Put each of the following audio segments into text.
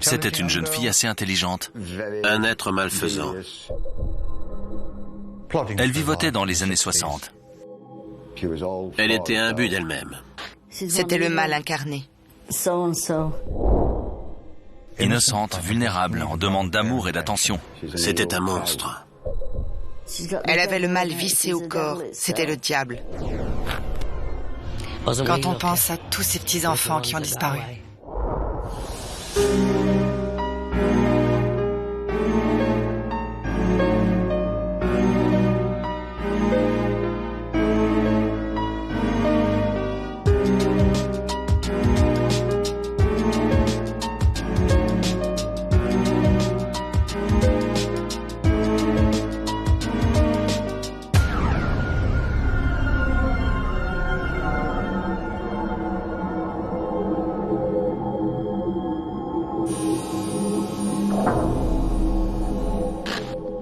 C'était une jeune fille assez intelligente. Un être malfaisant. Elle vivotait dans les années 60. Elle était imbue d'elle-même. C'était le mal incarné. Innocente, vulnérable, en demande d'amour et d'attention. C'était un monstre. Elle avait le mal vissé au corps. C'était le diable. Quand on pense à tous ces petits-enfants qui ont disparu.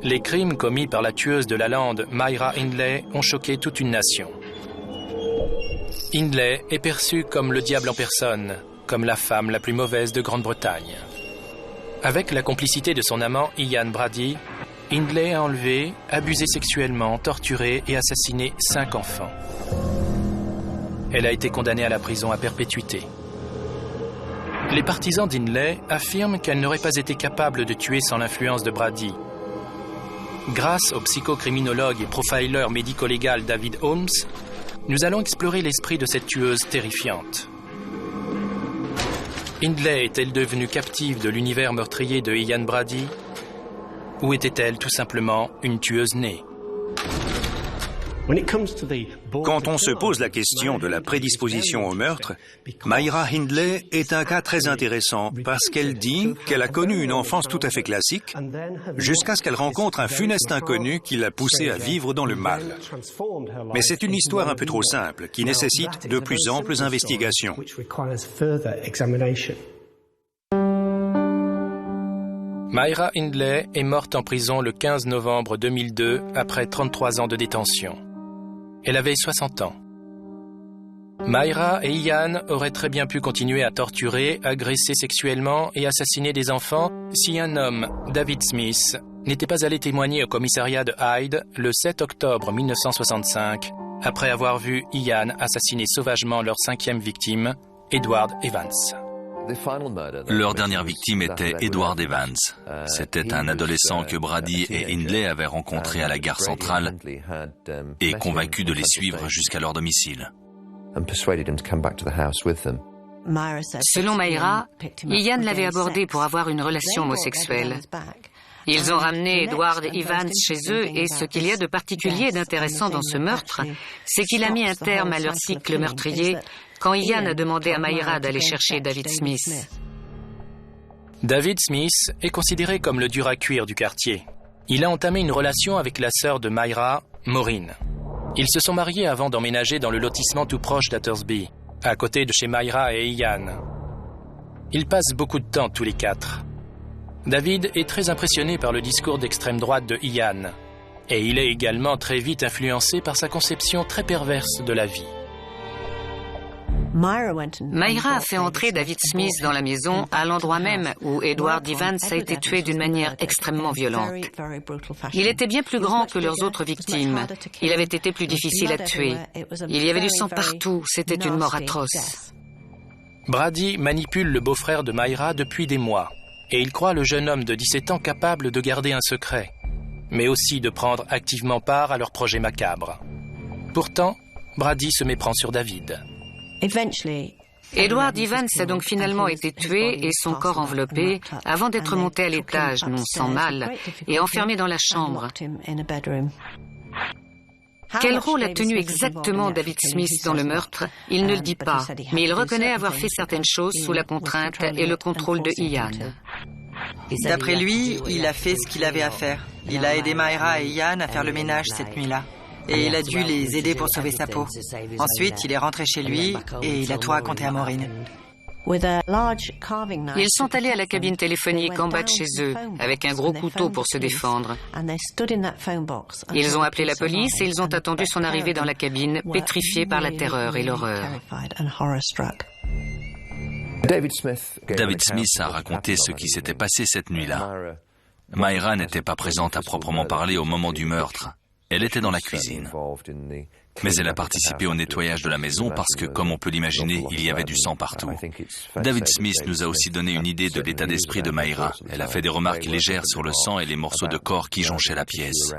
Les crimes commis par la tueuse de la lande, Myra Hindley, ont choqué toute une nation. Hindley est perçue comme le diable en personne, comme la femme la plus mauvaise de Grande-Bretagne. Avec la complicité de son amant Ian Brady, Hindley a enlevé, abusé sexuellement, torturé et assassiné 5 enfants. Elle a été condamnée à la prison à perpétuité. Les partisans d'Hindley affirment qu'elle n'aurait pas été capable de tuer sans l'influence de Brady. Grâce au psychocriminologue et profiler médico-légal David Holmes, nous allons explorer l'esprit de cette tueuse terrifiante. Hindley est-elle devenue captive de l'univers meurtrier de Ian Brady? Ou était-elle tout simplement une tueuse née? Quand on se pose la question de la prédisposition au meurtre, Myra Hindley est un cas très intéressant parce qu'elle dit qu'elle a connu une enfance tout à fait classique jusqu'à ce qu'elle rencontre un funeste inconnu qui l'a poussée à vivre dans le mal. Mais c'est une histoire un peu trop simple qui nécessite de plus amples investigations. Myra Hindley est morte en prison le 15 novembre 2002 après 33 ans de détention. Elle avait 60 ans. Myra et Ian auraient très bien pu continuer à torturer, agresser sexuellement et assassiner des enfants si un homme, David Smith, n'était pas allé témoigner au commissariat de Hyde le 7 octobre 1965 après avoir vu Ian assassiner sauvagement leur 5e victime, Edward Evans. Leur dernière victime était Edward Evans. C'était un adolescent que Brady et Hindley avaient rencontré à la gare centrale et convaincu de les suivre jusqu'à leur domicile. Selon Myra, Ian l'avait abordé pour avoir une relation homosexuelle. Ils ont ramené Edward Evans chez eux et ce qu'il y a de particulier et d'intéressant dans ce meurtre, c'est qu'il a mis un terme à leur cycle meurtrier quand Ian a demandé à Myra d'aller chercher David Smith. David Smith est considéré comme le dur à cuire du quartier. Il a entamé une relation avec la sœur de Myra, Maureen. Ils se sont mariés avant d'emménager dans le lotissement tout proche d'Attersby, à côté de chez Myra et Ian. Ils passent beaucoup de temps tous les 4. David est très impressionné par le discours d'extrême droite de Ian, et il est également très vite influencé par sa conception très perverse de la vie. Myra a fait entrer David Smith dans la maison à l'endroit même où Edward Evans a été tué d'une manière extrêmement violente. Il était bien plus grand que leurs autres victimes. Il avait été plus difficile à tuer. Il y avait du sang partout. C'était une mort atroce. Brady manipule le beau-frère de Myra depuis des mois, et il croit le jeune homme de 17 ans capable de garder un secret, mais aussi de prendre activement part à leur projet macabre. Pourtant, Brady se méprend sur David. Edward Evans a donc finalement été tué et son corps enveloppé avant d'être monté à l'étage, non sans mal, et enfermé dans la chambre. Quel rôle a tenu exactement David Smith dans le meurtre? Il ne le dit pas, mais il reconnaît avoir fait certaines choses sous la contrainte et le contrôle de Ian. D'après lui, il a fait ce qu'il avait à faire. Il a aidé Myra et Ian à faire le ménage cette nuit-là. Et il a dû les aider pour sauver sa peau. Ensuite, il est rentré chez lui et il a tout raconté à Maureen. Ils sont allés à la cabine téléphonique en bas de chez eux, avec un gros couteau pour se défendre. Ils ont appelé la police et ils ont attendu son arrivée dans la cabine, pétrifiés par la terreur et l'horreur. David Smith a raconté ce qui s'était passé cette nuit-là. Myra n'était pas présente à proprement parler au moment du meurtre. Elle était dans la cuisine. Mais elle a participé au nettoyage de la maison parce que, comme on peut l'imaginer, il y avait du sang partout. David Smith nous a aussi donné une idée de l'état d'esprit de Myra. Elle a fait des remarques légères sur le sang et les morceaux de corps qui jonchaient la pièce.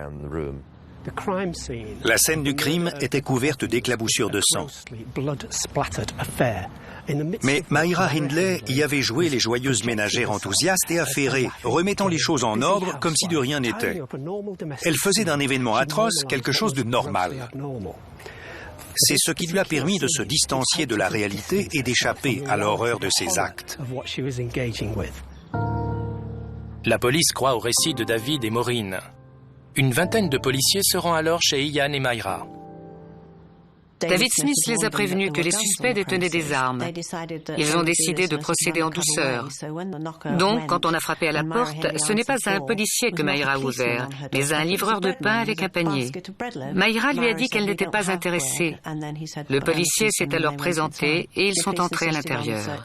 La scène du crime était couverte d'éclaboussures de sang. Mais Myra Hindley y avait joué les joyeuses ménagères enthousiastes et affairées, remettant les choses en ordre comme si de rien n'était. Elle faisait d'un événement atroce quelque chose de normal. C'est ce qui lui a permis de se distancier de la réalité et d'échapper à l'horreur de ses actes. La police croit au récit de David et Maureen. Une vingtaine de policiers se rend alors chez Ian et Myra. David Smith les a prévenus que les suspects détenaient des armes. Ils ont décidé de procéder en douceur. Donc, quand on a frappé à la porte, ce n'est pas à un policier que Myra a ouvert, mais à un livreur de pain avec un panier. Myra lui a dit qu'elle n'était pas intéressée. Le policier s'est alors présenté et ils sont entrés à l'intérieur.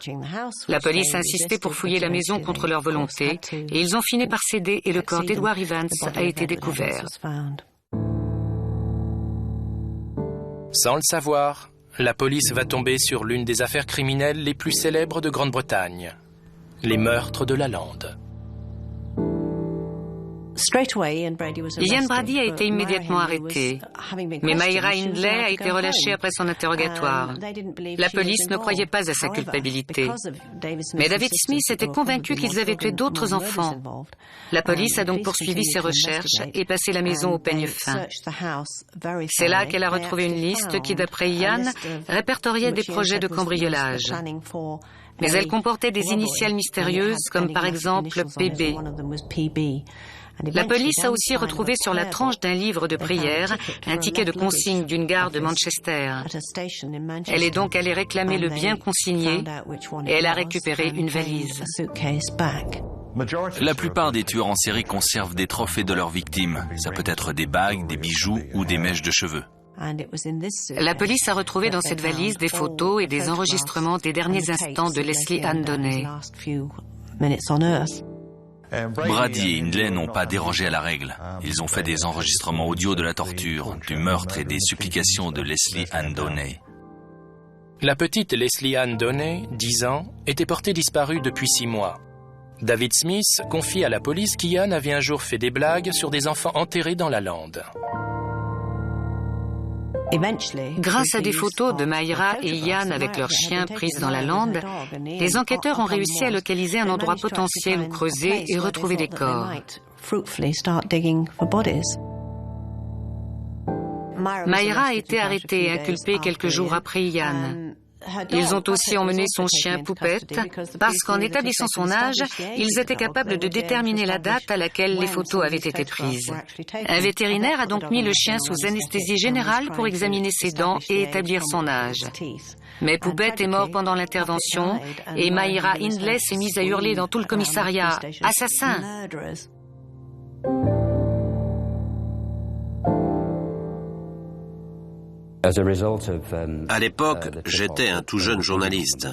La police a insisté pour fouiller la maison contre leur volonté et ils ont fini par céder et le corps d'Edward Evans a été découvert. Sans le savoir, la police va tomber sur l'une des affaires criminelles les plus célèbres de Grande-Bretagne, les meurtres de la Lande. Ian Brady a été immédiatement arrêté, mais Myra Hindley a été relâchée après son interrogatoire. La police ne croyait pas à sa culpabilité. Mais David Smith était convaincu qu'ils avaient tué d'autres enfants. La police a donc poursuivi ses recherches et passé la maison au peigne fin. C'est là qu'elle a retrouvé une liste qui, d'après Ian, répertoriait des projets de cambriolage. Mais elle comportait des initiales mystérieuses, comme par exemple PB. La police a aussi retrouvé sur la tranche d'un livre de prière un ticket de consigne d'une gare de Manchester. Elle est donc allée réclamer le bien consigné et elle a récupéré une valise. La plupart des tueurs en série conservent des trophées de leurs victimes. Ça peut être des bagues, des bijoux ou des mèches de cheveux. La police a retrouvé dans cette valise des photos et des enregistrements des derniers instants de Leslie Ann Downey. Brady et Hindley n'ont pas dérogé à la règle. Ils ont fait des enregistrements audio de la torture, du meurtre et des supplications de Leslie Ann Downey. La petite Leslie Ann Downey, 10 ans, était portée disparue depuis 6 mois. David Smith confie à la police qu'Ian avait un jour fait des blagues sur des enfants enterrés dans la lande. Grâce à des photos de Myra et Ian avec leurs chiens prises dans la lande, les enquêteurs ont réussi à localiser un endroit potentiel où creuser et retrouver des corps. Myra a été arrêtée et inculpée quelques jours après Ian. Ils ont aussi emmené son chien Poupette parce qu'en établissant son âge, ils étaient capables de déterminer la date à laquelle les photos avaient été prises. Un vétérinaire a donc mis le chien sous anesthésie générale pour examiner ses dents et établir son âge. Mais Poupette est mort pendant l'intervention et Myra Hindley s'est mise à hurler dans tout le commissariat « Assassin !» À l'époque, j'étais un tout jeune journaliste.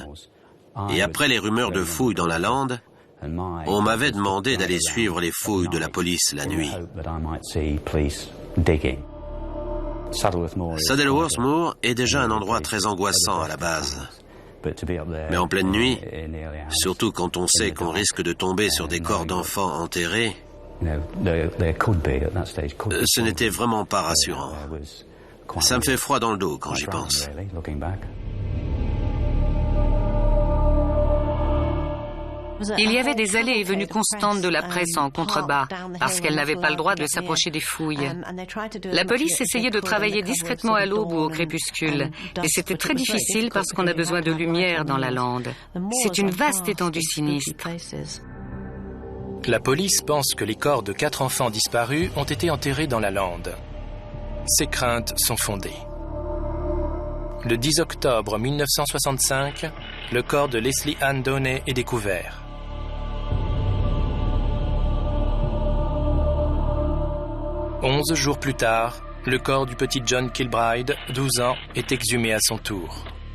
Et après les rumeurs de fouilles dans la lande, on m'avait demandé d'aller suivre les fouilles de la police la nuit. Saddleworth Moor est déjà un endroit très angoissant à la base. Mais en pleine nuit, surtout quand on sait qu'on risque de tomber sur des corps d'enfants enterrés, ce n'était vraiment pas rassurant. Ça me fait froid dans le dos quand j'y pense. Il y avait des allées et venues constantes de la presse en contrebas, parce qu'elle n'avait pas le droit de s'approcher des fouilles. La police essayait de travailler discrètement à l'aube ou au crépuscule, et c'était très difficile parce qu'on a besoin de lumière dans la lande. C'est une vaste étendue sinistre. La police pense que les corps de 4 enfants disparus ont été enterrés dans la lande. Ces craintes sont fondées. Le 10 octobre 1965, le corps de Leslie Ann Downey est découvert. « 11 jours plus tard, le corps du petit John Kilbride, 12 ans, est exhumé à son tour.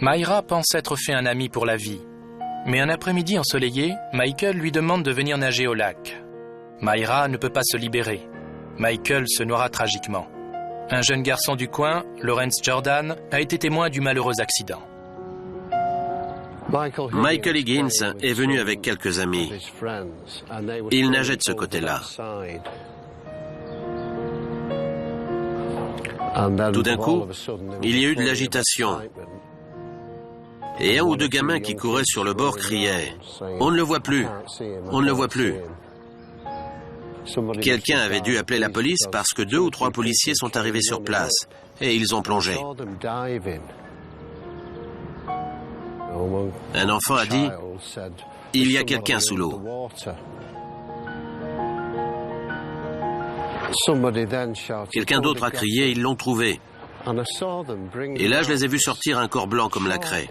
Myra pense s'être fait un ami pour la vie. Mais un après-midi ensoleillé, Michael lui demande de venir nager au lac. Myra ne peut pas se libérer. Michael se noiera tragiquement. Un jeune garçon du coin, Lawrence Jordan, a été témoin du malheureux accident. Michael Higgins est venu avec quelques amis. Il nageait de ce côté-là. Tout d'un coup, il y a eu de l'agitation. Et un ou deux gamins qui couraient sur le bord criaient « On ne le voit plus, on ne le voit plus ». Quelqu'un avait dû appeler la police parce que 2 ou 3 policiers sont arrivés sur place et ils ont plongé. Un enfant a dit « Il y a quelqu'un sous l'eau ». Quelqu'un d'autre a crié « Ils l'ont trouvé ». Et là, je les ai vus sortir un corps blanc comme la craie.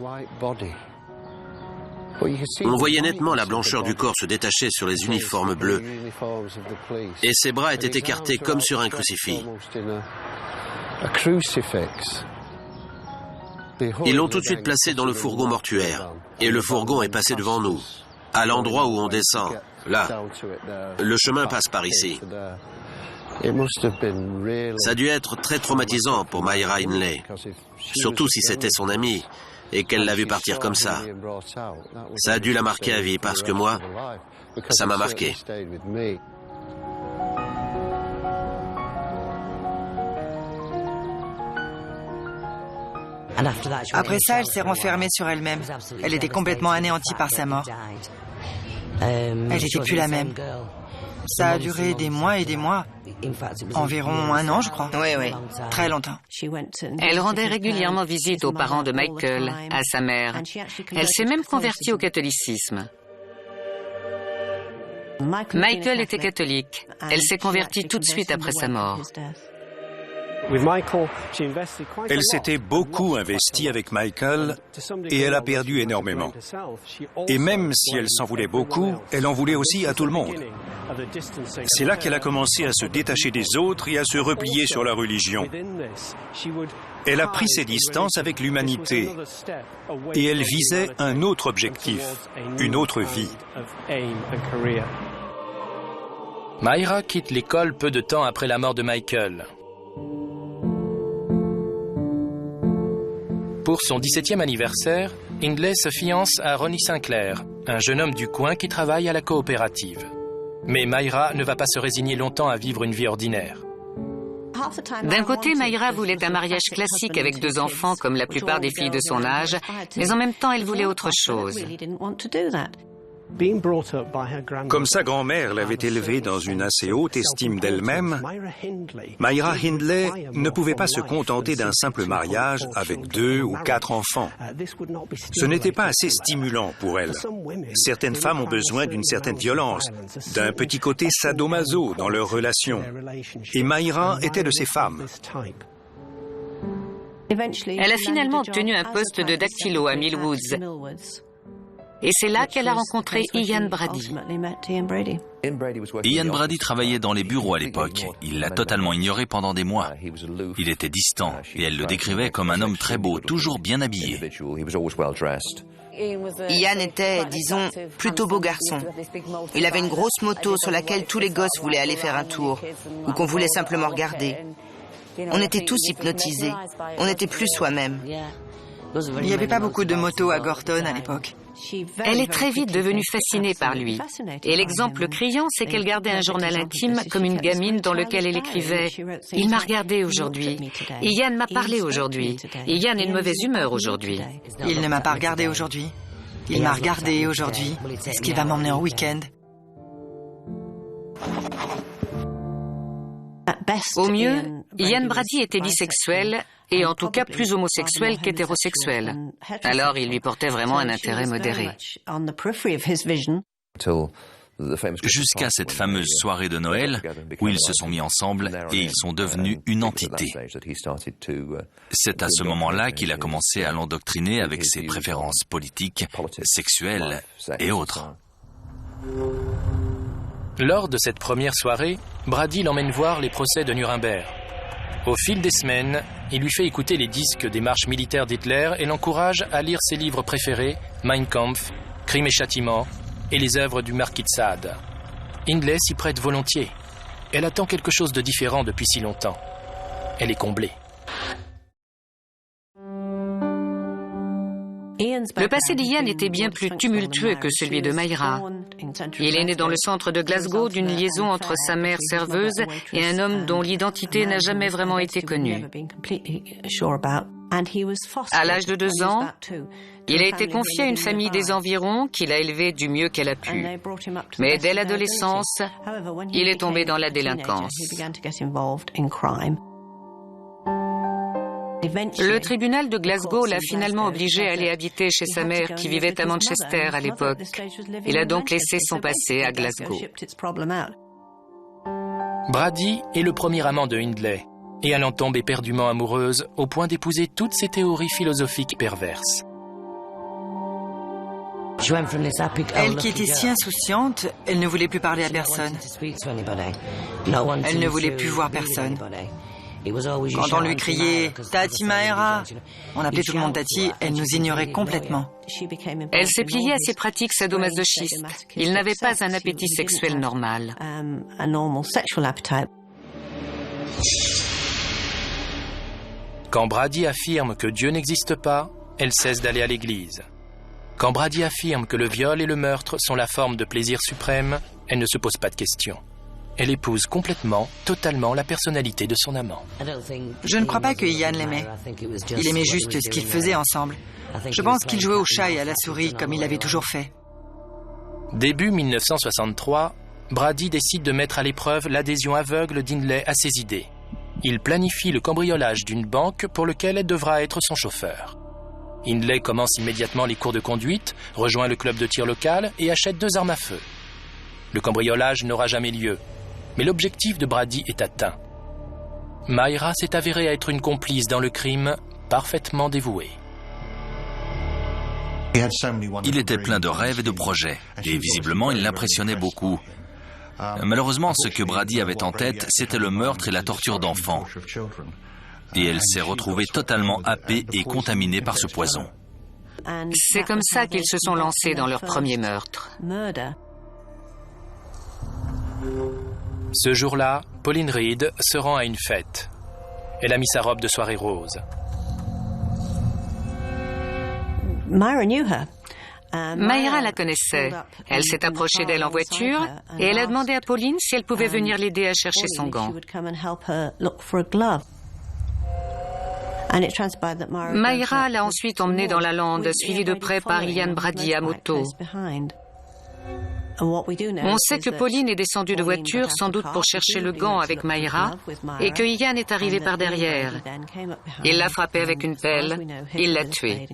On voyait nettement la blancheur du corps se détacher sur les uniformes bleus. Et ses bras étaient écartés comme sur un crucifix. Ils l'ont tout de suite placé dans le fourgon mortuaire. Et le fourgon est passé devant nous, à l'endroit où on descend. Là, le chemin passe par ici. Ça a dû être très traumatisant pour Myra Hindley, surtout si c'était son amie et qu'elle l'a vu partir comme ça. Ça a dû la marquer à vie parce que moi, ça m'a marqué. Après ça, elle s'est renfermée sur elle-même. Elle était complètement anéantie par sa mort. Elle n'était plus la même. Ça a duré des mois et des mois. Environ 1 an, je crois. Oui. Très longtemps. Elle rendait régulièrement visite aux parents de Michael, à sa mère. Elle s'est même convertie au catholicisme. Michael était catholique. Elle s'est convertie tout de suite après sa mort. Elle s'était beaucoup investie avec Michael et elle a perdu énormément. Et même si elle s'en voulait beaucoup, elle en voulait aussi à tout le monde. C'est là qu'elle a commencé à se détacher des autres et à se replier sur la religion. Elle a pris ses distances avec l'humanité et elle visait un autre objectif, une autre vie. Myra quitte l'école peu de temps après la mort de Michael. Pour son 17e anniversaire, Hindley se fiance à Ronnie Sinclair, un jeune homme du coin qui travaille à la coopérative. Mais Myra ne va pas se résigner longtemps à vivre une vie ordinaire. D'un côté, Myra voulait un mariage classique avec 2 enfants comme la plupart des filles de son âge, mais en même temps, elle voulait autre chose. Comme sa grand-mère l'avait élevée dans une assez haute estime d'elle-même, Myra Hindley ne pouvait pas se contenter d'un simple mariage avec 2 ou 4 enfants. Ce n'était pas assez stimulant pour elle. Certaines femmes ont besoin d'une certaine violence, d'un petit côté sadomaso dans leurs relations. Et Myra était de ces femmes. Elle a finalement obtenu un poste de dactylo à Millwoods. Et c'est là qu'elle a rencontré Ian Brady. Ian Brady travaillait dans les bureaux à l'époque. Il l'a totalement ignoré pendant des mois. Il était distant et elle le décrivait comme un homme très beau, toujours bien habillé. Ian était, disons, plutôt beau garçon. Il avait une grosse moto sur laquelle tous les gosses voulaient aller faire un tour, ou qu'on voulait simplement regarder. On était tous hypnotisés. On n'était plus soi-même. Il n'y avait pas beaucoup de motos à Gorton à l'époque. Elle est très vite devenue fascinée par lui. Et l'exemple criant, c'est qu'elle gardait un journal intime comme une gamine dans lequel elle écrivait « Il m'a regardé aujourd'hui. Ian m'a parlé aujourd'hui. Ian est de mauvaise humeur aujourd'hui. Il ne m'a pas regardé aujourd'hui. Il m'a regardé aujourd'hui. Est-ce qu'il va m'emmener en week-end ?» Au mieux, Ian Brady était bisexuel et en tout cas plus homosexuel qu'hétérosexuel. Alors il lui portait vraiment un intérêt modéré. Jusqu'à cette fameuse soirée de Noël où ils se sont mis ensemble et ils sont devenus une entité. C'est à ce moment-là qu'il a commencé à l'endoctriner avec ses préférences politiques, sexuelles et autres. Lors de cette première soirée, Brady l'emmène voir les procès de Nuremberg. Au fil des semaines, il lui fait écouter les disques des marches militaires d'Hitler et l'encourage à lire ses livres préférés, Mein Kampf, Crime et Châtiment, et les œuvres du marquis de Sade. Hindley s'y prête volontiers. Elle attend quelque chose de différent depuis si longtemps. Elle est comblée. Le passé d'Ian était bien plus tumultueux que celui de Myra. Il est né dans le centre de Glasgow d'une liaison entre sa mère serveuse et un homme dont l'identité n'a jamais vraiment été connue. À l'âge de 2 ans, il a été confié à une famille des environs qui l'a élevé du mieux qu'elle a pu. Mais dès l'adolescence, il est tombé dans la délinquance. Le tribunal de Glasgow l'a finalement obligé à aller habiter chez sa mère qui vivait à Manchester à l'époque. Il a donc laissé son passé à Glasgow. Brady est le premier amant de Hindley et elle en tombe éperdument amoureuse au point d'épouser toutes ses théories philosophiques perverses. Elle qui était si insouciante, elle ne voulait plus parler à personne. Elle ne voulait plus voir personne. Quand on lui criait « Tati Maïra », on appelait tout le monde Tati, elle nous ignorait complètement. Elle s'est pliée à ses pratiques sadomasochistes. Il n'avait pas un appétit sexuel normal. Quand Brady affirme que Dieu n'existe pas, elle cesse d'aller à l'église. Quand Brady affirme que le viol et le meurtre sont la forme de plaisir suprême, elle ne se pose pas de questions. Elle épouse complètement, totalement la personnalité de son amant. Je ne crois pas que Ian l'aimait. Il aimait juste ce qu'ils faisaient ensemble. Je pense qu'il jouait au chat et à la souris comme il l'avait toujours fait. Début 1963, Brady décide de mettre à l'épreuve l'adhésion aveugle d'Hindley à ses idées. Il planifie le cambriolage d'une banque pour lequel elle devra être son chauffeur. Hindley commence immédiatement les cours de conduite, rejoint le club de tir local et achète 2 armes à feu. Le cambriolage n'aura jamais lieu. Mais l'objectif de Brady est atteint. Myra s'est avérée être une complice dans le crime, parfaitement dévouée. Il était plein de rêves et de projets, et visiblement il l'impressionnait beaucoup. Malheureusement, ce que Brady avait en tête, c'était le meurtre et la torture d'enfants. Et elle s'est retrouvée totalement happée et contaminée par ce poison. C'est comme ça qu'ils se sont lancés dans leur premier meurtre. Ce jour-là, Pauline Reed se rend à une fête. Elle a mis sa robe de soirée rose. Myra la connaissait. Elle s'est approchée d'elle en voiture et elle a demandé à Pauline si elle pouvait venir l'aider à chercher son gant. Myra l'a ensuite emmenée dans la lande, suivie de près par Ian Brady à moto. On sait que Pauline est descendue de voiture sans doute pour chercher le gant avec Myra et que Ian est arrivé par derrière. Il l'a frappée avec une pelle, il l'a tuée.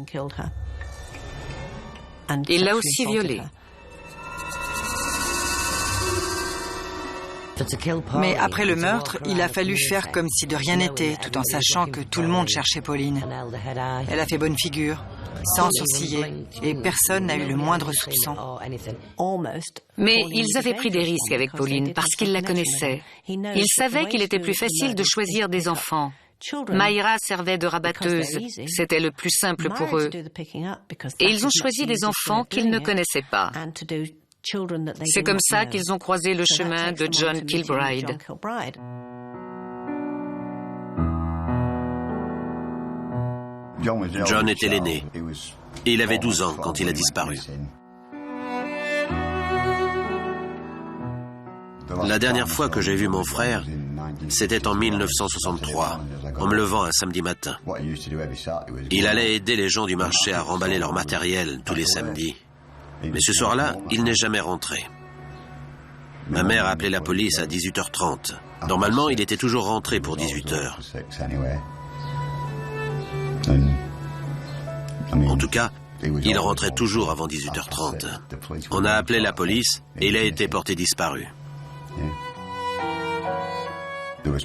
Il l'a aussi violée. Mais après le meurtre, il a fallu faire comme si de rien n'était, tout en sachant que tout le monde cherchait Pauline. Elle a fait bonne figure, sans sourciller, et personne n'a eu le moindre soupçon. Mais ils avaient pris des risques avec Pauline parce qu'ils la connaissaient. Ils savaient qu'il était plus facile de choisir des enfants. Myra servait de rabatteuse, c'était le plus simple pour eux. Et ils ont choisi des enfants qu'ils ne connaissaient pas. C'est comme ça qu'ils ont croisé le chemin de John Kilbride. John était l'aîné. Il avait 12 ans quand il a disparu. La dernière fois que j'ai vu mon frère, c'était en 1963, en me levant un samedi matin. Il allait aider les gens du marché à remballer leur matériel tous les samedis. Mais ce soir-là, il n'est jamais rentré. Ma mère a appelé la police à 18h30. Normalement, il était toujours rentré pour 18h. En tout cas, il rentrait toujours avant 18h30. On a appelé la police et il a été porté disparu.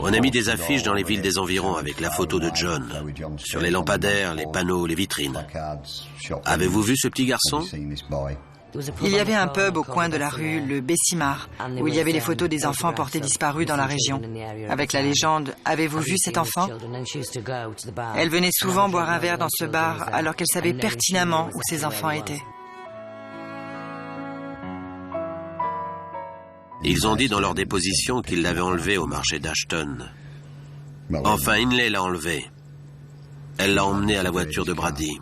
On a mis des affiches dans les villes des environs avec la photo de John, sur les lampadaires, les panneaux, les vitrines. Avez-vous vu ce petit garçon ? Il y avait un pub au coin de la rue, le Bessimar, où il y avait les photos des enfants portés disparus dans la région. Avec la légende « Avez-vous vu cet enfant ?» Elle venait souvent boire un verre dans ce bar alors qu'elle savait pertinemment où ses enfants étaient. Ils ont dit dans leur déposition qu'ils l'avaient enlevé au marché d'Ashton. Enfin, Hindley l'a enlevé. Elle l'a emmené à la voiture de Brady.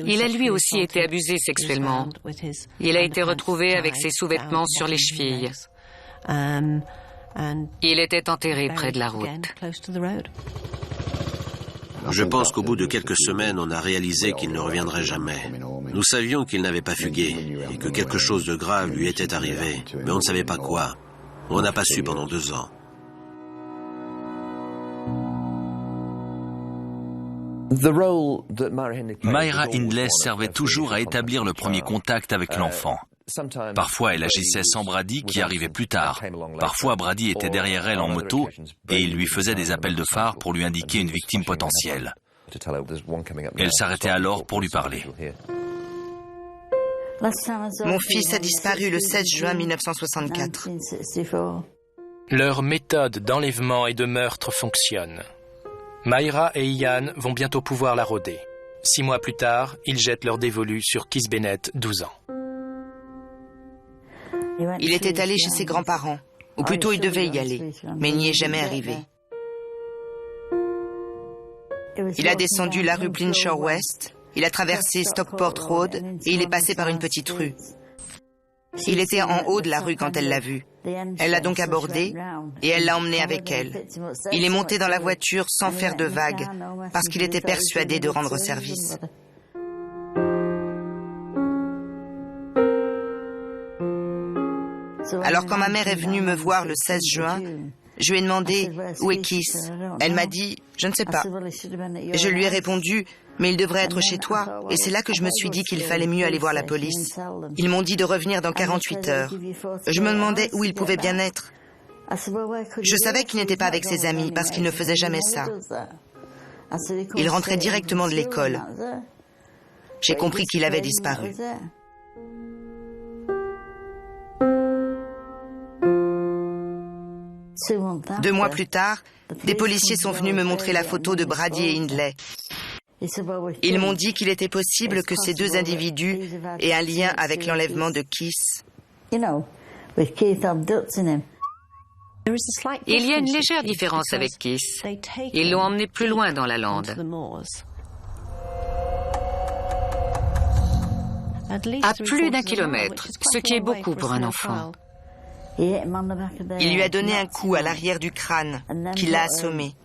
Il a lui aussi été abusé sexuellement. Il a été retrouvé avec ses sous-vêtements sur les chevilles. Il était enterré près de la route. Je pense qu'au bout de quelques semaines, on a réalisé qu'il ne reviendrait jamais. Nous savions qu'il n'avait pas fugué et que quelque chose de grave lui était arrivé, mais on ne savait pas quoi. On n'a pas su pendant 2 ans. Myra Hindley servait toujours à établir le premier contact avec l'enfant. Parfois, elle agissait sans Brady qui arrivait plus tard. Parfois, Brady était derrière elle en moto et il lui faisait des appels de phare pour lui indiquer une victime potentielle. Elle s'arrêtait alors pour lui parler. Mon fils a disparu le 16 juin 1964. Leur méthode d'enlèvement et de meurtre fonctionne. Myra et Ian vont bientôt pouvoir la rôder. 6 mois plus tard, ils jettent leur dévolu sur Keith Bennett, 12 ans. Il était allé chez ses grands-parents, ou plutôt il devait y aller, mais il n'y est jamais arrivé. Il a descendu la rue Blinshore West, il a traversé Stockport Road et il est passé par une petite rue. Il était en haut de la rue quand elle l'a vu. Elle l'a donc abordé et elle l'a emmené avec elle. Il est monté dans la voiture sans faire de vagues parce qu'il était persuadé de rendre service. Alors quand ma mère est venue me voir le 16 juin, je lui ai demandé « Où est Keith ?» Elle m'a dit « Je ne sais pas ». Je lui ai répondu « Mais il devrait être chez toi ». Et c'est là que je me suis dit qu'il fallait mieux aller voir la police. Ils m'ont dit de revenir dans 48 heures. Je me demandais où il pouvait bien être. Je savais qu'il n'était pas avec ses amis parce qu'il ne faisait jamais ça. Il rentrait directement de l'école. J'ai compris qu'il avait disparu. Deux mois plus tard, des policiers sont venus me montrer la photo de Brady et Hindley. Ils m'ont dit qu'il était possible que ces 2 individus aient un lien avec l'enlèvement de Keith. Il y a une légère différence avec Keith. Ils l'ont emmené plus loin dans la lande. À plus d'1 kilomètre, ce qui est beaucoup pour un enfant. Il lui a donné un coup à l'arrière du crâne, qui l'a assommé.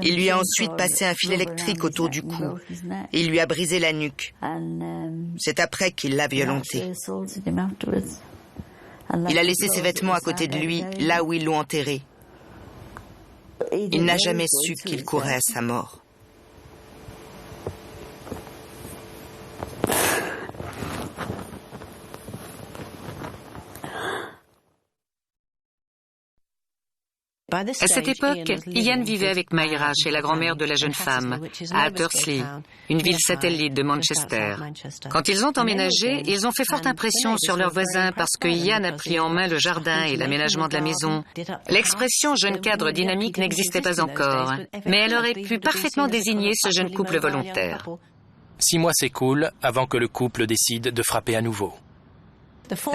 Il lui a ensuite passé un fil électrique autour du cou et il lui a brisé la nuque. C'est après qu'il l'a violenté. Il a laissé ses vêtements à côté de lui, là où ils l'ont enterré. Il n'a jamais su qu'il courait à sa mort. À cette époque, Ian vivait avec Myra chez la grand-mère de la jeune femme, à Attersley, une ville satellite de Manchester. Quand ils ont emménagé, ils ont fait forte impression sur leurs voisins parce que Ian a pris en main le jardin et l'aménagement de la maison. L'expression « jeune cadre dynamique » n'existait pas encore, mais elle aurait pu parfaitement désigner ce jeune couple volontaire. 6 mois s'écoulent avant que le couple décide de frapper à nouveau.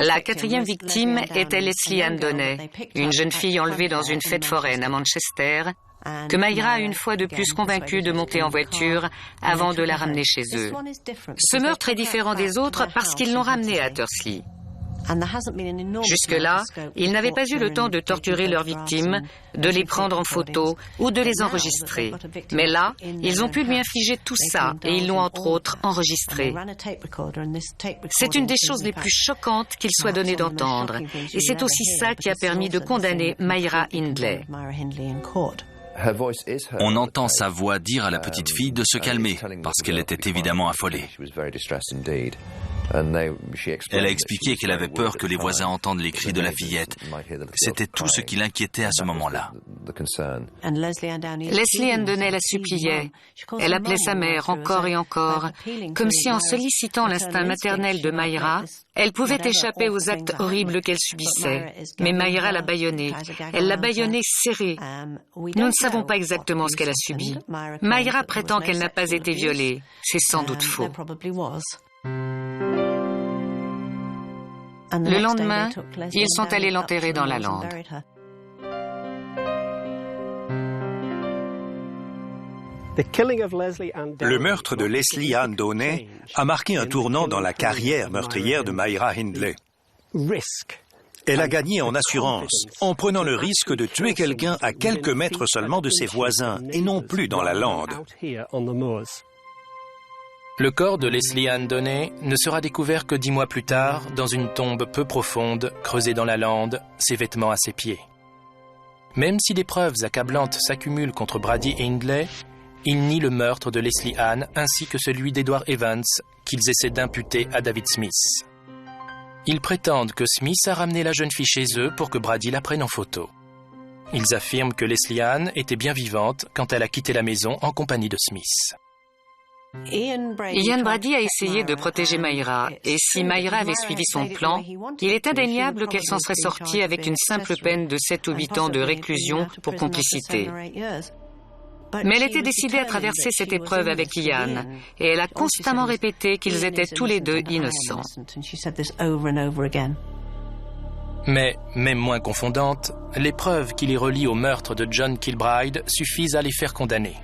La 4e victime était Leslie Ann Donnay, une jeune fille enlevée dans une fête foraine à Manchester, que Myra a une fois de plus convaincue de monter en voiture avant de la ramener chez eux. Ce meurtre est différent des autres parce qu'ils l'ont ramenée à Attersley. Jusque-là, ils n'avaient pas eu le temps de torturer leurs victimes, de les prendre en photo ou de les enregistrer. Mais là, ils ont pu lui infliger tout ça et ils l'ont entre autres enregistré. C'est une des choses les plus choquantes qu'il soit donné d'entendre. Et c'est aussi ça qui a permis de condamner Myra Hindley. On entend sa voix dire à la petite fille de se calmer parce qu'elle était évidemment affolée. Elle a expliqué qu'elle avait peur que les voisins entendent les cris de la fillette. C'était tout ce qui l'inquiétait à ce moment-là. Leslie Ann Donnell la suppliait. Elle appelait sa mère encore et encore, comme si en sollicitant l'instinct maternel de Myra, elle pouvait échapper aux actes horribles qu'elle subissait. Mais Myra l'a bâillonnée. Elle l'a bâillonnée serrée. Nous ne savons pas exactement ce qu'elle a subi. Myra prétend qu'elle n'a pas été violée. C'est sans doute faux. Le lendemain, ils sont allés l'enterrer dans la lande. Le meurtre de Leslie Ann Donnell a marqué un tournant dans la carrière meurtrière de Myra Hindley. Elle a gagné en assurance, en prenant le risque de tuer quelqu'un à quelques mètres seulement de ses voisins, et non plus dans la lande. Le corps de Leslie Ann Donnell ne sera découvert que 10 mois plus tard, dans une tombe peu profonde, creusée dans la lande, ses vêtements à ses pieds. Même si des preuves accablantes s'accumulent contre Brady et Hindley, ils nient le meurtre de Leslie Ann ainsi que celui d'Edward Evans, qu'ils essaient d'imputer à David Smith. Ils prétendent que Smith a ramené la jeune fille chez eux pour que Brady la prenne en photo. Ils affirment que Leslie Ann était bien vivante quand elle a quitté la maison en compagnie de Smith. Ian Brady a essayé de protéger Myra, et si Myra avait suivi son plan, il est indéniable qu'elle s'en serait sortie avec une simple peine de 7 ou 8 ans de réclusion pour complicité. Mais elle était décidée à traverser cette épreuve avec Ian, et elle a constamment répété qu'ils étaient tous les deux innocents. Mais, même moins confondantes, les preuves qui les relient au meurtre de John Kilbride suffisent à les faire condamner.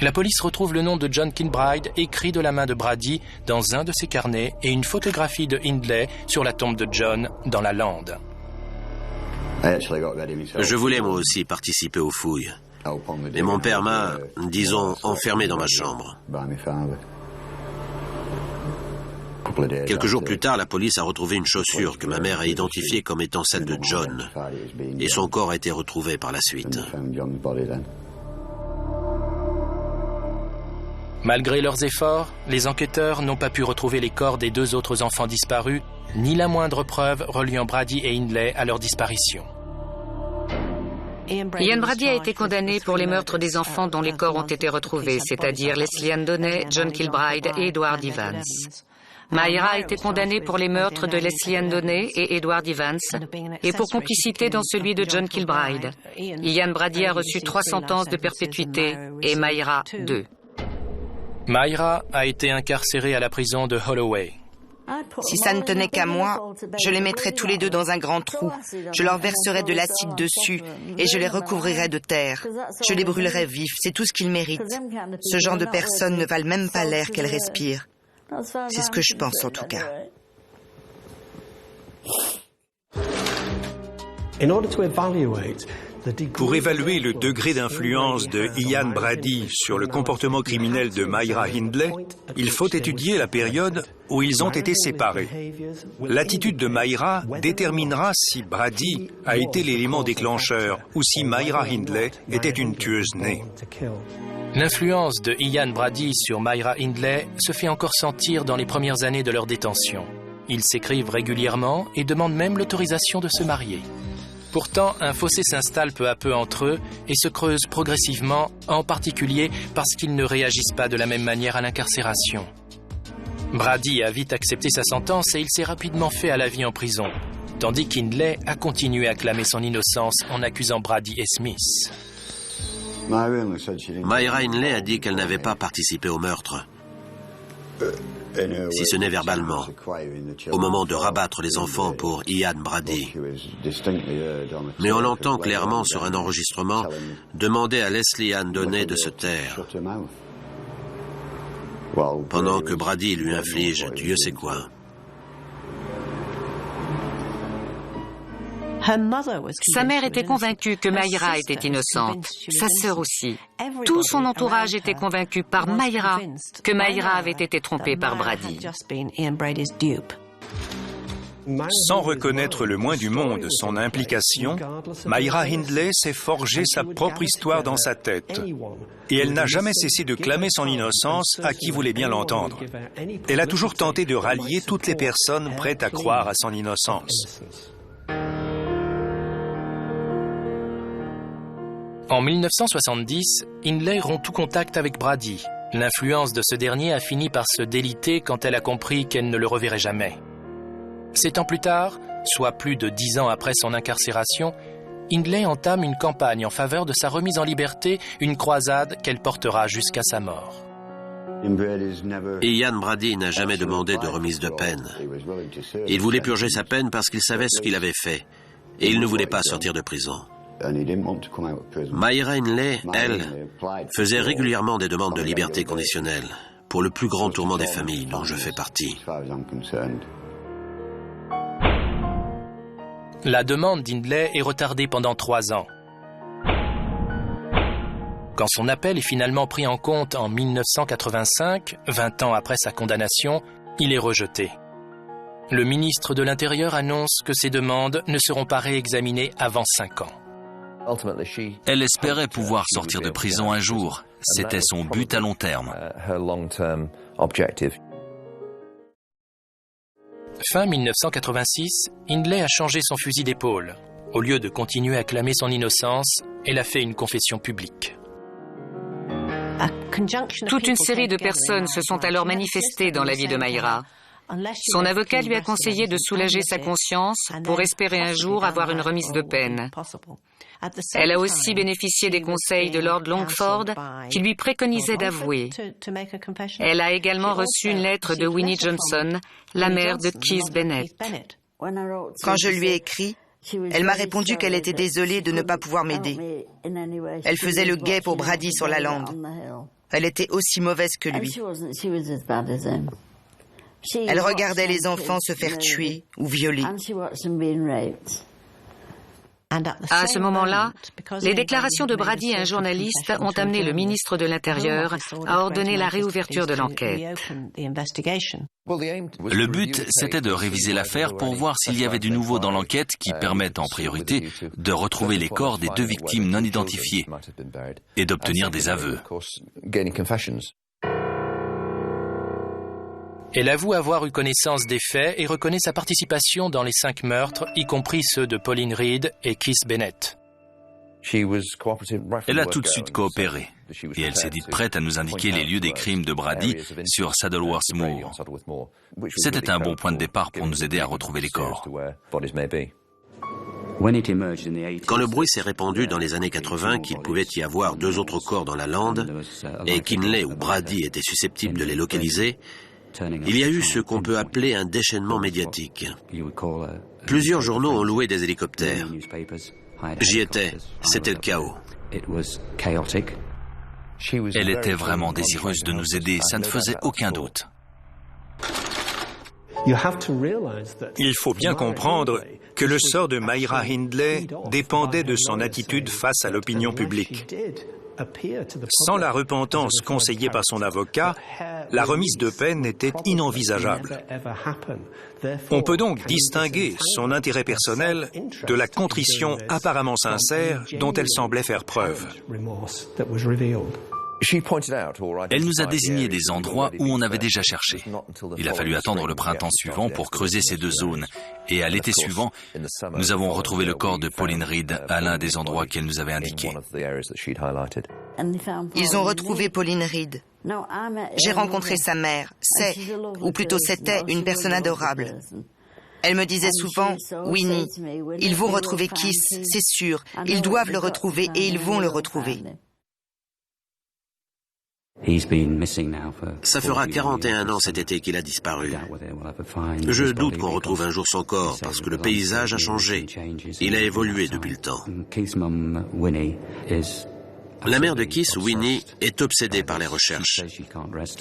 La police retrouve le nom de John Kilbride écrit de la main de Brady dans un de ses carnets et une photographie de Hindley sur la tombe de John dans la lande. Je voulais moi aussi participer aux fouilles. Et mon père m'a, disons, enfermé dans ma chambre. Quelques jours plus tard, la police a retrouvé une chaussure que ma mère a identifiée comme étant celle de John. Et son corps a été retrouvé par la suite. Malgré leurs efforts, les enquêteurs n'ont pas pu retrouver les corps des 2 autres enfants disparus, ni la moindre preuve reliant Brady et Hindley à leur disparition. Ian Brady a été condamné pour les meurtres des enfants dont les corps ont été retrouvés, c'est-à-dire Leslie Ann Donnell, John Kilbride et Edward Evans. Myra a été condamnée pour les meurtres de Leslie Ann Donnell et Edward Evans et pour complicité dans celui de John Kilbride. Ian Brady a reçu 3 sentences de perpétuité et Myra 2. Myra a été incarcérée à la prison de Holloway. Si ça ne tenait qu'à moi, je les mettrais tous les 2 dans un grand trou. Je leur verserais de l'acide dessus et je les recouvrirais de terre. Je les brûlerais vifs, c'est tout ce qu'ils méritent. Ce genre de personnes ne valent même pas l'air qu'elles respirent. C'est ce que je pense en tout cas. Pour évaluer le degré d'influence de Ian Brady sur le comportement criminel de Myra Hindley, il faut étudier la période où ils ont été séparés. L'attitude de Myra déterminera si Brady a été l'élément déclencheur ou si Myra Hindley était une tueuse née. L'influence de Ian Brady sur Myra Hindley se fait encore sentir dans les premières années de leur détention. Ils s'écrivent régulièrement et demandent même l'autorisation de se marier. Pourtant, un fossé s'installe peu à peu entre eux et se creuse progressivement, en particulier parce qu'ils ne réagissent pas de la même manière à l'incarcération. Brady a vite accepté sa sentence et il s'est rapidement fait à la vie en prison, tandis qu'Hindley a continué à clamer son innocence en accusant Brady et Smith. Myra Hindley a dit qu'elle n'avait pas participé au meurtre, si ce n'est verbalement, au moment de rabattre les enfants pour Ian Brady. Mais on l'entend clairement sur un enregistrement demander à Leslie Ann Donnell de se taire, pendant que Brady lui inflige Dieu sait quoi. Sa mère était convaincue que Myra était innocente, sa sœur aussi. Tout son entourage était convaincu par Myra que Myra avait été trompée par Brady. Sans reconnaître le moins du monde son implication, Myra Hindley s'est forgé sa propre histoire dans sa tête. Et elle n'a jamais cessé de clamer son innocence à qui voulait bien l'entendre. Elle a toujours tenté de rallier toutes les personnes prêtes à croire à son innocence. En 1970, Hindley rompt tout contact avec Brady. L'influence de ce dernier a fini par se déliter quand elle a compris qu'elle ne le reverrait jamais. 7 ans plus tard, soit plus de 10 ans après son incarcération, Hindley entame une campagne en faveur de sa remise en liberté, une croisade qu'elle portera jusqu'à sa mort. Ian Brady n'a jamais demandé de remise de peine. Il voulait purger sa peine parce qu'il savait ce qu'il avait fait, et il ne voulait pas sortir de prison. Myra Hindley, elle, faisait régulièrement des demandes de liberté conditionnelle, pour le plus grand tourment des familles dont je fais partie. La demande d'Hindley est retardée pendant 3 ans. Quand son appel est finalement pris en compte en 1985, 20 ans après sa condamnation, il est rejeté. Le ministre de l'Intérieur annonce que ces demandes ne seront pas réexaminées avant 5 ans. Elle espérait pouvoir sortir de prison un jour. C'était son but à long terme. Fin 1986, Hindley a changé son fusil d'épaule. Au lieu de continuer à clamer son innocence, elle a fait une confession publique. Toute une série de personnes se sont alors manifestées dans la vie de Myra. Son avocat lui a conseillé de soulager sa conscience pour espérer un jour avoir une remise de peine. Elle a aussi bénéficié des conseils de Lord Longford qui lui préconisait d'avouer. Elle a également reçu une lettre de Winnie Johnson, la mère de Keith Bennett. Quand je lui ai écrit, elle m'a répondu qu'elle était désolée de ne pas pouvoir m'aider. Elle faisait le guet pour Brady sur la lande. Elle était aussi mauvaise que lui. Elle regardait les enfants se faire tuer ou violer. À ce moment-là, les déclarations de Brady à un journaliste ont amené le ministre de l'Intérieur à ordonner la réouverture de l'enquête. Le but, c'était de réviser l'affaire pour voir s'il y avait du nouveau dans l'enquête qui permette en priorité de retrouver les corps des 2 victimes non identifiées et d'obtenir des aveux. Elle avoue avoir eu connaissance des faits et reconnaît sa participation dans les 5 meurtres, y compris ceux de Pauline Reed et Keith Bennett. Elle a tout de suite coopéré et elle s'est dite prête à nous indiquer les lieux des crimes de Brady sur Saddleworth Moor. C'était un bon point de départ pour nous aider à retrouver les corps. Quand le bruit s'est répandu dans les années 80 qu'il pouvait y avoir 2 autres corps dans la lande et qu'Hindley ou Brady étaient susceptibles de les localiser, il y a eu ce qu'on peut appeler un déchaînement médiatique. Plusieurs journaux ont loué des hélicoptères. J'y étais, c'était le chaos. Elle était vraiment désireuse de nous aider, ça ne faisait aucun doute. Il faut bien comprendre que le sort de Myra Hindley dépendait de son attitude face à l'opinion publique. Sans la repentance conseillée par son avocat, la remise de peine était inenvisageable. On peut donc distinguer son intérêt personnel de la contrition apparemment sincère dont elle semblait faire preuve. Elle nous a désigné des endroits où on avait déjà cherché. Il a fallu attendre le printemps suivant pour creuser ces 2 zones. Et à l'été suivant, nous avons retrouvé le corps de Pauline Reed à l'un des endroits qu'elle nous avait indiqués. Ils ont retrouvé Pauline Reed. J'ai rencontré sa mère. C'est, ou plutôt c'était, une personne adorable. Elle me disait souvent, Winnie, ils vont retrouver Keith, c'est sûr. Ils doivent le retrouver et ils vont le retrouver. Ça fera 41 ans cet été qu'il a disparu. Je doute qu'on retrouve un jour son corps parce que le paysage a changé. Il a évolué depuis le temps. La mère de Keith, Winnie, est obsédée par les recherches.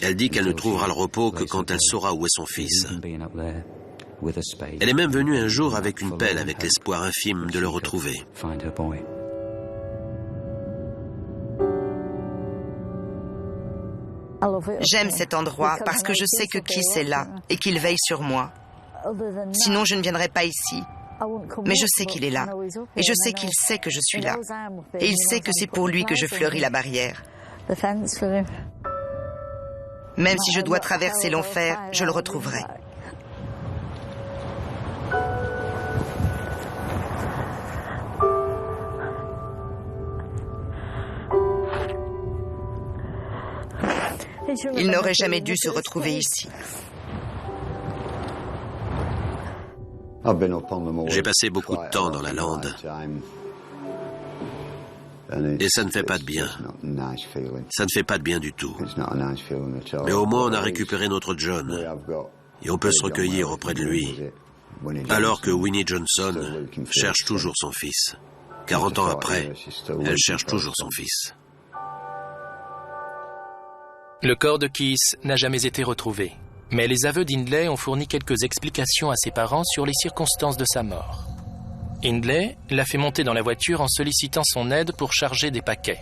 Elle dit qu'elle ne trouvera le repos que quand elle saura où est son fils. Elle est même venue un jour avec une pelle avec l'espoir infime de le retrouver. J'aime cet endroit parce que je sais que Keith est là et qu'il veille sur moi. Sinon, je ne viendrai pas ici. Mais je sais qu'il est là. Et je sais qu'il sait que je suis là. Et il sait que c'est pour lui que je fleuris la barrière. Même si je dois traverser l'enfer, je le retrouverai. Il n'aurait jamais dû se retrouver ici. J'ai passé beaucoup de temps dans la lande. Et ça ne fait pas de bien. Ça ne fait pas de bien du tout. Mais au moins on a récupéré notre John. Et on peut se recueillir auprès de lui. Alors que Winnie Johnson cherche toujours son fils. 40 ans après, elle cherche toujours son fils. Le corps de Keith n'a jamais été retrouvé. Mais les aveux d'Hindley ont fourni quelques explications à ses parents sur les circonstances de sa mort. Hindley l'a fait monter dans la voiture en sollicitant son aide pour charger des paquets.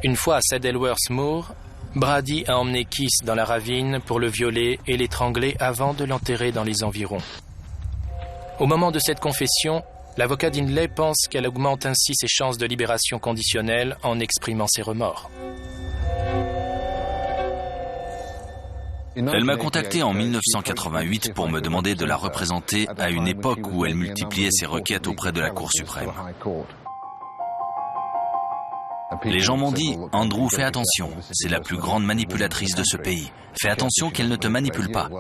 Une fois à Saddleworth Moor, Brady a emmené Keith dans la ravine pour le violer et l'étrangler avant de l'enterrer dans les environs. Au moment de cette confession, l'avocat d'Hindley pense qu'elle augmente ainsi ses chances de libération conditionnelle en exprimant ses remords. Elle m'a contacté en 1988 pour me demander de la représenter à une époque où elle multipliait ses requêtes auprès de la Cour suprême. Les gens m'ont dit « Andrew, fais attention, c'est la plus grande manipulatrice de ce pays. Fais attention qu'elle ne te manipule pas. »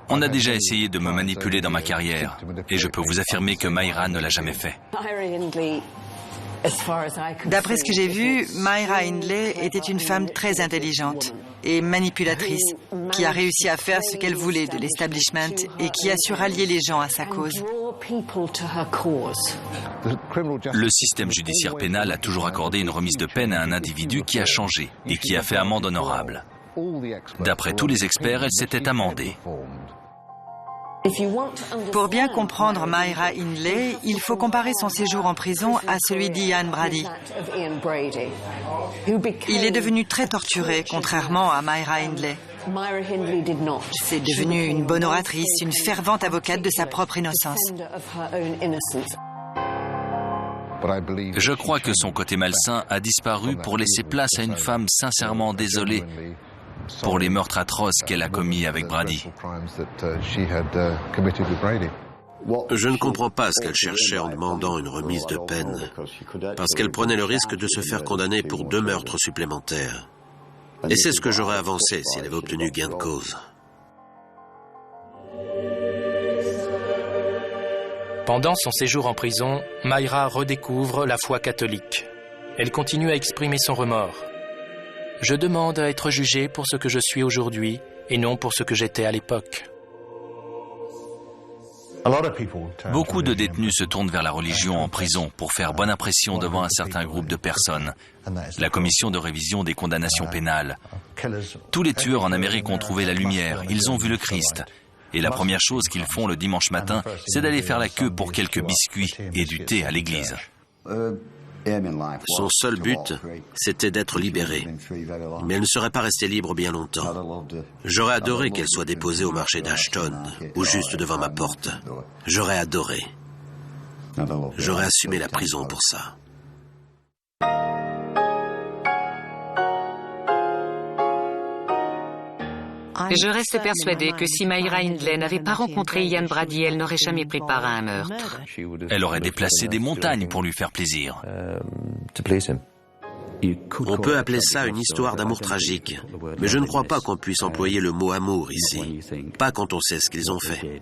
On a déjà essayé de me manipuler dans ma carrière, et je peux vous affirmer que Myra ne l'a jamais fait. D'après ce que j'ai vu, Myra Hindley était une femme très intelligente et manipulatrice, qui a réussi à faire ce qu'elle voulait de l'establishment et qui a su rallier les gens à sa cause. Le système judiciaire pénal a toujours accordé une remise de peine à un individu qui a changé et qui a fait amende honorable. D'après tous les experts, elle s'était amendée. Pour bien comprendre Myra Hindley, il faut comparer son séjour en prison à celui d'Ian Brady. Il est devenu très torturé, contrairement à Myra Hindley. C'est devenu une bonne oratrice, une fervente avocate de sa propre innocence. Je crois que son côté malsain a disparu pour laisser place à une femme sincèrement désolée pour les meurtres atroces qu'elle a commis avec Brady. Je ne comprends pas ce qu'elle cherchait en demandant une remise de peine, parce qu'elle prenait le risque de se faire condamner pour 2 meurtres supplémentaires. Et c'est ce que j'aurais avancé si elle avait obtenu gain de cause. Pendant son séjour en prison, Myra redécouvre la foi catholique. Elle continue à exprimer son remords. Je demande à être jugé pour ce que je suis aujourd'hui et non pour ce que j'étais à l'époque. Beaucoup de détenus se tournent vers la religion en prison pour faire bonne impression devant un certain groupe de personnes. La commission de révision des condamnations pénales. Tous les tueurs en Amérique ont trouvé la lumière, ils ont vu le Christ. Et la première chose qu'ils font le dimanche matin, c'est d'aller faire la queue pour quelques biscuits et du thé à l'église. Son seul but, c'était d'être libérée. Mais elle ne serait pas restée libre bien longtemps. J'aurais adoré qu'elle soit déposée au marché d'Ashton, ou juste devant ma porte. J'aurais adoré. J'aurais assumé la prison pour ça. Je reste persuadée que si Myra Hindley n'avait pas rencontré Ian Brady, elle n'aurait jamais pris part à un meurtre. Elle aurait déplacé des montagnes pour lui faire plaisir. On peut appeler ça une histoire d'amour tragique, mais je ne crois pas qu'on puisse employer le mot amour ici. Pas quand on sait ce qu'ils ont fait.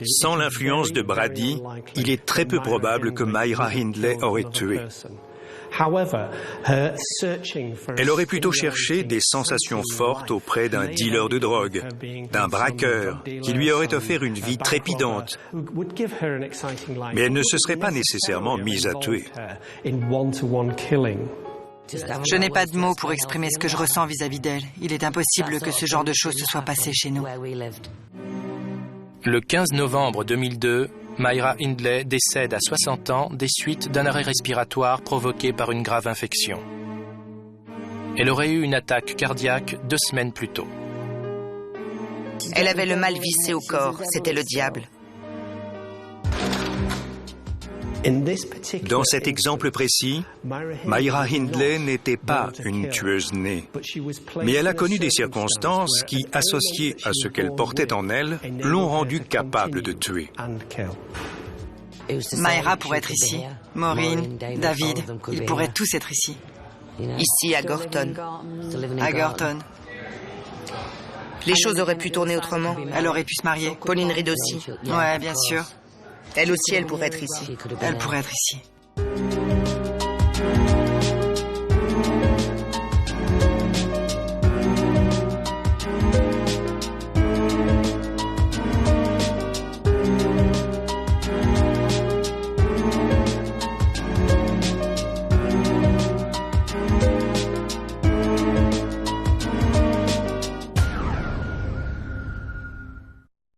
Sans l'influence de Brady, il est très peu probable que Myra Hindley aurait tué. Elle aurait plutôt cherché des sensations fortes auprès d'un dealer de drogue, d'un braqueur, qui lui aurait offert une vie trépidante. Mais elle ne se serait pas nécessairement mise à tuer. Je n'ai pas de mots pour exprimer ce que je ressens vis-à-vis d'elle. Il est impossible que ce genre de choses se soit passé chez nous. Le 15 novembre 2002, Myra Hindley décède à 60 ans des suites d'un arrêt respiratoire provoqué par une grave infection. Elle aurait eu une attaque cardiaque 2 semaines plus tôt. Elle avait le mal vissé au corps, c'était le diable. Dans cet exemple précis, Myra Hindley n'était pas une tueuse née, mais elle a connu des circonstances qui, associées à ce qu'elle portait en elle, l'ont rendue capable de tuer. Myra pourrait être ici. Maureen, David, ils pourraient tous être ici. Ici, à Gorton. À Gorton. Les choses auraient pu tourner autrement. Elle aurait pu se marier. Pauline Reed aussi. Ouais, bien sûr. Elle aussi, elle pourrait être ici. Elle pourrait être ici.